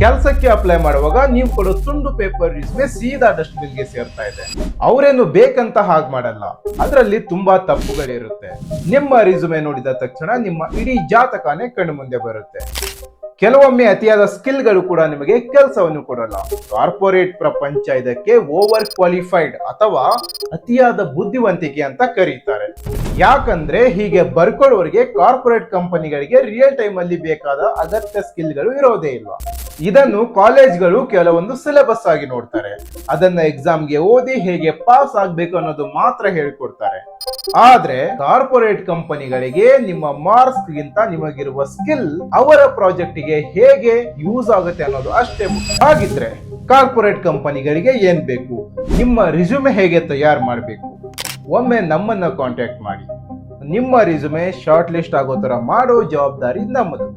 ಕೆಲಸಕ್ಕೆ ಅಪ್ಲೈ ಮಾಡುವಾಗ ನೀವು ಕೊಡೋ ತುಂಡು ಪೇಪರ್ ರಿಸ್ಯೂಮೆ ಸೀದಾ ಡಸ್ಟ್ಬಿನ್ ಗೆ ಸೇರ್ತಾ ಇದೆ. ಅವರೇನು ಬೇಕಂತ ಹಾಗೆ ಮಾಡಲ್ಲ, ಅದರಲ್ಲಿ ತುಂಬಾ ತಪ್ಪುಗಳಿರುತ್ತೆ. ನಿಮ್ಮ ರಿಸ್ಯೂಮೆ ನೋಡಿದ ತಕ್ಷಣ ನಿಮ್ಮ ಇಡೀ ಜಾತಕನೇ ಕಣ್ಣು ಮುಂದೆ ಬರುತ್ತೆ. ಕೆಲವೊಮ್ಮೆ ಅತಿಯಾದ ಸ್ಕಿಲ್ಗಳು ಕೂಡ ನಿಮಗೆ ಕೆಲಸವನ್ನು ಕೊಡಲ್ಲ. ಕಾರ್ಪೊರೇಟ್ ಪ್ರಪಂಚ ಇದಕ್ಕೆ ಓವರ್ ಕ್ವಾಲಿಫೈಡ್ ಅಥವಾ ಅತಿಯಾದ ಬುದ್ಧಿವಂತಿಕೆ ಅಂತ ಕರೀತಾರೆ. ಯಾಕಂದ್ರೆ ಹೀಗೆ ಬರ್ಕೊಳ್ಳೋರಿಗೆ ಕಾರ್ಪೊರೇಟ್ ಕಂಪನಿಗಳಿಗೆ ರಿಯಲ್ ಟೈಮ್ ಅಲ್ಲಿ ಬೇಕಾದ ಅಗತ್ಯ ಸ್ಕಿಲ್ಗಳು ಇರೋದೇ ಇಲ್ಲ. ಇದನ್ನು ಕಾಲೇಜ್ಗಳು ಕೆಲವೊಂದು ಸಿಲೆಬಸ್ ಆಗಿ ನೋಡ್ತಾರೆ. ಅದನ್ನ ಎಕ್ಸಾಮ್ಗೆ ಓದಿ ಹೇಗೆ ಪಾಸ್ ಆಗ್ಬೇಕು ಅನ್ನೋದು ಮಾತ್ರ ಹೇಳ್ಕೊಡ್ತಾರೆ. ಆದ್ರೆ ಕಾರ್ಪೊರೇಟ್ ಕಂಪನಿಗಳಿಗೆ ನಿಮ್ಮ ಮಾರ್ಕ್ಸ್ ಗಿಂತ ನಿಮಗಿರುವ ಸ್ಕಿಲ್ ಅವರ ಪ್ರಾಜೆಕ್ಟ್ ಗೆ ಹೇಗೆ ಯೂಸ್ ಆಗುತ್ತೆ ಅನ್ನೋದು ಅಷ್ಟೇ ಮುಖ್ಯ. ಹಾಗಿದ್ರೆ ಕಾರ್ಪೊರೇಟ್ ಕಂಪನಿಗಳಿಗೆ ಏನ್ ಬೇಕು, ನಿಮ್ಮ ರಿಸ್ಯೂಮೆ ಹೇಗೆ ತಯಾರು ಮಾಡಬೇಕು, ಒಮ್ಮೆ ನಮ್ಮನ್ನ ಕಾಂಟ್ಯಾಕ್ಟ್ ಮಾಡಿ. ನಿಮ್ಮ ರಿಸ್ಯೂಮೆ ಶಾರ್ಟ್ ಲಿಸ್ಟ್ ಆಗೋ ತರ ಮಾಡೋ ಜವಾಬ್ದಾರಿ ನಮ್ಮದು.